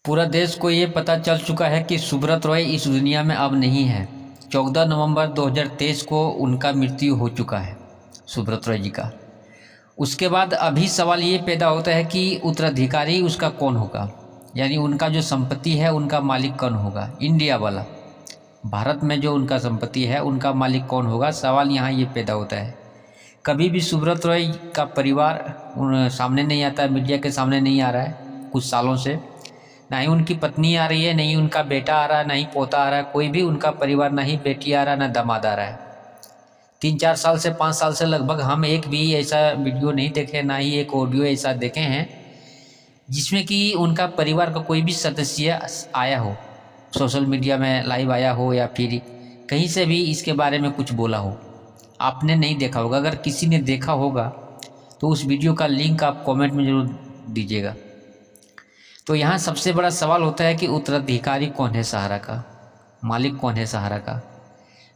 पूरा देश को ये पता चल चुका है कि सुब्रत रॉय इस दुनिया में अब नहीं है। 14 नवंबर 2023 को उनका मृत्यु हो चुका है, सुब्रत रॉय जी का। उसके बाद अभी सवाल ये पैदा होता है कि उत्तराधिकारी उसका कौन होगा, यानी उनका जो संपत्ति है उनका मालिक कौन होगा। इंडिया वाला, भारत में जो उनका संपत्ति है उनका मालिक कौन होगा, सवाल यहाँ ये पैदा होता है। कभी भी सुब्रत रॉय का परिवार सामने नहीं आता है, मीडिया के सामने नहीं आ रहा है कुछ सालों से। ना ही उनकी पत्नी आ रही है, नहीं उनका बेटा आ रहा है, ना ही पोता आ रहा है, कोई भी उनका परिवार, ना ही बेटी आ रहा है, ना दामाद आ रहा है। 3-4 साल से 5 साल से लगभग हम एक भी ऐसा वीडियो नहीं देखे, ना ही एक ऑडियो ऐसा देखे हैं जिसमें कि उनका परिवार का कोई भी सदस्य आया हो, सोशल मीडिया में लाइव आया हो या फिर कहीं से भी इसके बारे में कुछ बोला हो। आपने नहीं देखा होगा। अगर किसी ने देखा होगा तो उस वीडियो का लिंक आप कमेंट में ज़रूर दीजिएगा। तो यहाँ सबसे बड़ा सवाल होता है कि उत्तराधिकारी कौन है सहारा का, मालिक कौन है सहारा का।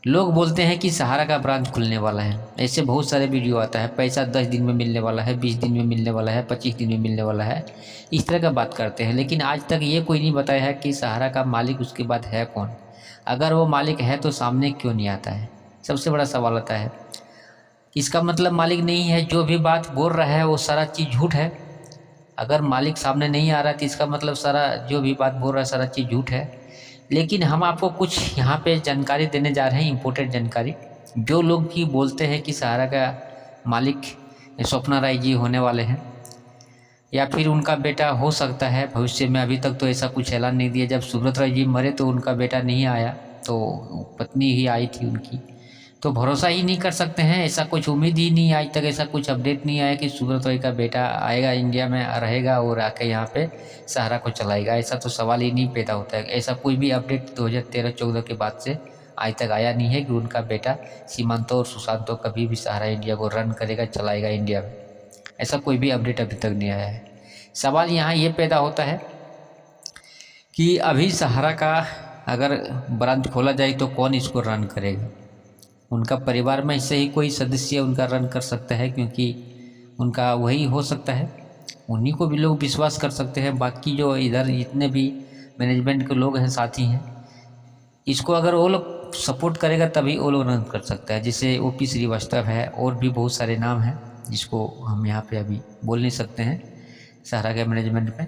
लोग बोलते हैं कि सहारा का ब्रांच खुलने वाला है, ऐसे बहुत सारे वीडियो आता है, पैसा 10 दिन में मिलने वाला है, 20 दिन में मिलने वाला है, 25 दिन में मिलने वाला है, इस तरह का बात करते हैं। लेकिन आज तक ये कोई नहीं बताया है कि सहारा का मालिक उसके बाद है कौन। अगर वो मालिक है तो सामने क्यों नहीं आता है, सबसे बड़ा सवाल आता है। इसका मतलब मालिक नहीं है, जो भी बात बोल रहा है वो सारा चीज़ झूठ है। अगर मालिक सामने नहीं आ रहा तो इसका मतलब सारा जो भी बात बोल रहा है सारा चीज़ झूठ है। लेकिन हम आपको कुछ यहाँ पे जानकारी देने जा रहे हैं, इम्पोर्टेंट जानकारी। जो लोग भी बोलते हैं कि सहारा का मालिक स्वप्ना राय जी होने वाले हैं या फिर उनका बेटा हो सकता है भविष्य में, अभी तक तो ऐसा कुछ ऐलान नहीं दिया। जब सुब्रत राय जी मरे तो उनका बेटा नहीं आया, तो पत्नी ही आई थी उनकी। तो भरोसा ही नहीं कर सकते हैं, ऐसा कुछ उम्मीद ही नहीं, आज तक ऐसा कुछ अपडेट नहीं आया कि सुब्रत रॉय का बेटा आएगा, इंडिया में रहेगा और आके यहाँ पे सहारा को चलाएगा। ऐसा तो सवाल ही नहीं पैदा होता है। ऐसा कोई भी अपडेट 2013-14 के बाद से आज तक आया नहीं है कि उनका बेटा सीमांतो और सुशांतो कभी भी सहारा इंडिया को रन करेगा, चलाएगा इंडिया में। ऐसा कोई भी अपडेट अभी तक नहीं आया है। सवाल यहाँ ये पैदा होता है कि अभी सहारा का अगर ब्रांच खोला जाए तो कौन इसको रन करेगा। उनका परिवार में से ही कोई सदस्य उनका रन कर सकता है, क्योंकि उनका वही हो सकता है, उन्हीं को भी लोग विश्वास कर सकते हैं। बाकी जो इधर जितने भी मैनेजमेंट के लोग हैं, साथी हैं, इसको अगर वो लोग सपोर्ट करेगा तभी वो लोग रन कर सकता है। जैसे ओपी श्रीवास्तव है, और भी बहुत सारे नाम हैं जिसको हम यहाँ पे अभी बोल नहीं सकते हैं सहारा के मैनेजमेंट में।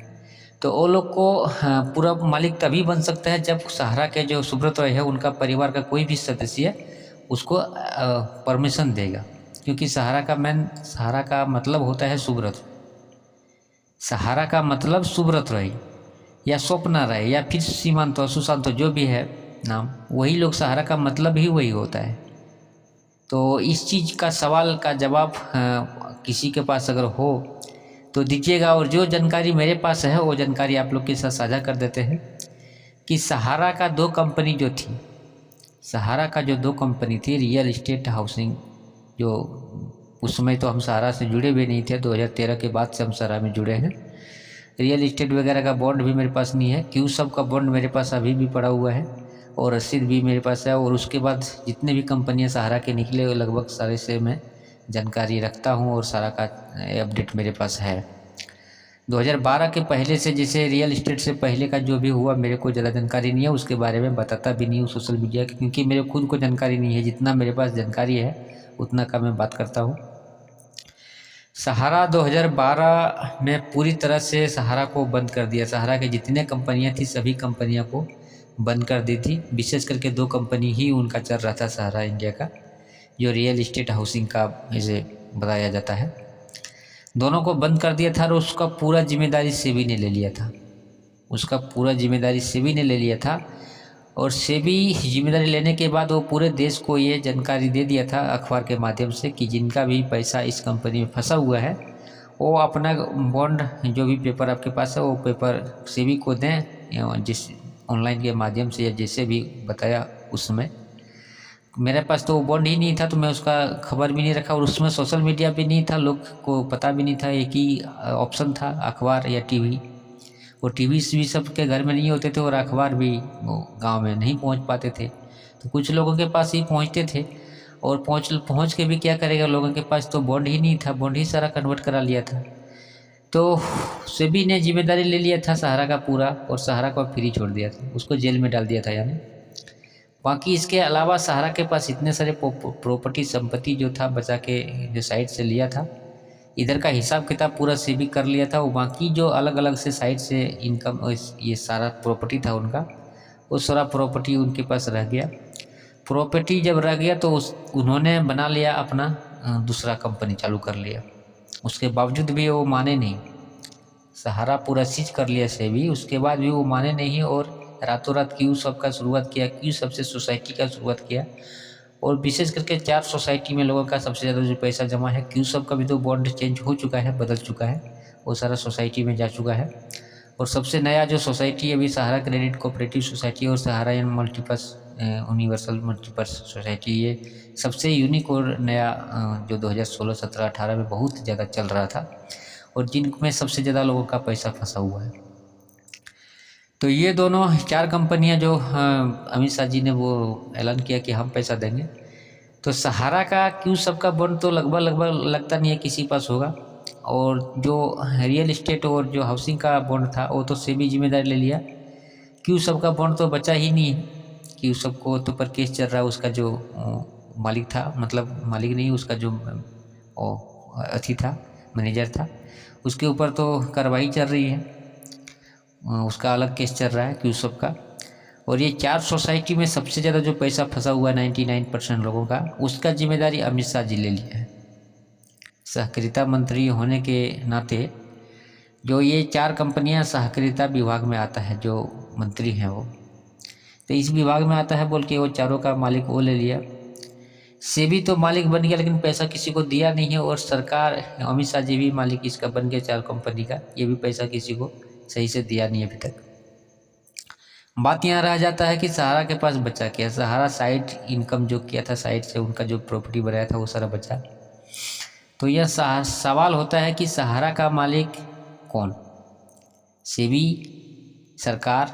तो वो लोग को पूरा मालिक तभी बन सकता है जब सहारा के जो सुब्रत रॉय है उनका परिवार का कोई भी सदस्य उसको परमिशन देगा। क्योंकि सहारा का मतलब होता है सुब्रत, सहारा का मतलब सुब्रत रॉय या स्वप्ना राय या फिर सीमांतो सुशांतो, जो भी है नाम, वही लोग, सहारा का मतलब ही वही होता है। तो इस चीज़ का सवाल का जवाब किसी के पास अगर हो तो दीजिएगा। और जो जानकारी मेरे पास है वो जानकारी आप लोग के साथ साझा कर देते हैं कि सहारा का 2 कंपनी जो थी, सहारा का जो 2 कंपनी थी, रियल इस्टेट हाउसिंग, जो उस समय तो हम सहारा से जुड़े भी नहीं थे, 2013 के बाद से हम सहारा में जुड़े हैं। रियल इस्टेट वगैरह का बॉन्ड भी मेरे पास नहीं है, क्यों सब का बॉन्ड मेरे पास अभी भी पड़ा हुआ है और रसीद भी मेरे पास है। और उसके बाद जितने भी कंपनियां सहारा के निकले लगभग सारे से मैं जानकारी रखता हूँ और सारा का अपडेट मेरे पास है। 2012 के पहले से, जैसे रियल इस्टेट से पहले का जो भी हुआ मेरे को ज़्यादा जानकारी नहीं है, उसके बारे में बताता भी नहीं हूँ सोशल मीडिया की, क्योंकि मेरे खुद को जानकारी नहीं है। जितना मेरे पास जानकारी है उतना का मैं बात करता हूँ। सहारा 2012 में पूरी तरह से सहारा को बंद कर दिया। सहारा के जितने कंपनियाँ थी सभी कंपनियों को बंद कर दी थी। विशेष करके 2 कंपनी ही उनका चल रहा था सहारा इंडिया का, जो रियल इस्टेट हाउसिंग का इसे बताया जाता है। दोनों को बंद कर दिया था और उसका पूरा जिम्मेदारी सेबी ने ले लिया था। उसका पूरा जिम्मेदारी सेबी ने ले लिया था और सेबी जिम्मेदारी लेने के बाद वो पूरे देश को ये जानकारी दे दिया था अखबार के माध्यम से कि जिनका भी पैसा इस कंपनी में फंसा हुआ है वो अपना बॉन्ड, जो भी पेपर आपके पास है वो पेपर सेबी को दें, जिस ऑनलाइन के माध्यम से या जैसे भी बताया उस समय। मेरे पास तो वो बॉन्ड ही नहीं था तो मैं उसका खबर भी नहीं रखा, और उसमें सोशल मीडिया भी नहीं था, लोग को पता भी नहीं था। एक ही ऑप्शन था, अखबार या टीवी। और टीवी भी सबके घर में नहीं होते थे और अखबार भी वो गांव में नहीं पहुंच पाते थे, तो कुछ लोगों के पास ही पहुंचते थे। और पहुंच के भी क्या करेगा, लोगों के पास तो बॉन्ड ही नहीं था, बॉन्ड ही सारा कन्वर्ट करा लिया था। तो सेबी ने जिम्मेदारी ले लिया था सहारा का पूरा, और सहारा को फ्री छोड़ दिया था, उसको जेल में डाल दिया था यानी। बाकी इसके अलावा सहारा के पास इतने सारे प्रॉपर्टी संपत्ति जो था बचा के जो साइड से लिया था, इधर का हिसाब किताब पूरा सेबी कर लिया था। वो बाकी जो अलग अलग से साइड से इनकम ये सारा प्रॉपर्टी था उनका, वो सारा प्रॉपर्टी उनके पास रह गया। प्रॉपर्टी जब रह गया तो उन्होंने बना लिया अपना दूसरा कंपनी चालू कर लिया। उसके बावजूद भी वो माने नहीं, सहारा पूरा सीज कर लिया सेबी, उसके बाद भी वो माने नहीं और रातों रात क्यू सब का शुरुआत किया, क्यू सबसे सोसाइटी का शुरुआत किया। और विशेष करके 4 सोसाइटी में लोगों का सबसे ज़्यादा जो पैसा जमा है, क्यू सब का भी तो बॉन्ड चेंज हो चुका है, बदल चुका है, वो सारा सोसाइटी में जा चुका है। और सबसे नया जो सोसाइटी अभी सहारा क्रेडिट कोऑपरेटिव सोसाइटी और सहारा एंड मल्टीपर्स यूनिवर्सल मल्टीपर्स सोसाइटी, ये सबसे यूनिक और नया जो 2016, 17, 18 में बहुत ज़्यादा चल रहा था और जिनमें सबसे ज़्यादा लोगों का पैसा फंसा हुआ है। तो ये दोनों 4 कंपनियां जो अमित शाह जी ने वो ऐलान किया कि हम पैसा देंगे, तो सहारा का क्यू सब का बॉन्ड तो लगभग लगता नहीं है किसी पास होगा, और जो रियल इस्टेट और जो हाउसिंग का बॉन्ड था वो तो सेबी जिम्मेदारी ले लिया। क्यू सब का बॉन्ड तो बचा ही नहीं है, क्यू सब को तो पर केस चल रहा है, उसका जो मालिक था, मतलब मालिक नहीं, उसका जो अथी था, मैनेजर था, उसके ऊपर तो कार्रवाई चल रही है, उसका अलग केस चल रहा है क्यू सब का। और ये 4 सोसाइटी में सबसे ज़्यादा जो पैसा फंसा हुआ है 99% लोगों का, उसका जिम्मेदारी अमित शाह जी ले लिया है। सहकारिता मंत्री होने के नाते जो ये 4 कंपनियां सहकारिता विभाग में आता है, जो मंत्री हैं वो, तो इस विभाग में आता है बोल के वो चारों का मालिक वो ले लिया। सेबी तो मालिक बन गया लेकिन पैसा किसी को दिया नहीं है, और सरकार अमित शाह जी भी मालिक इसका बन गया 4 कंपनी का, ये भी पैसा किसी को सही से दिया नहीं अभी तक। बात यहाँ रह जाता है कि सहारा के पास बचा क्या, सहारा साइड इनकम जो किया था, साइड से उनका जो प्रॉपर्टी बनाया था वो सारा बचा। तो यह सवाल होता है कि सहारा का मालिक कौन, सेबी, सरकार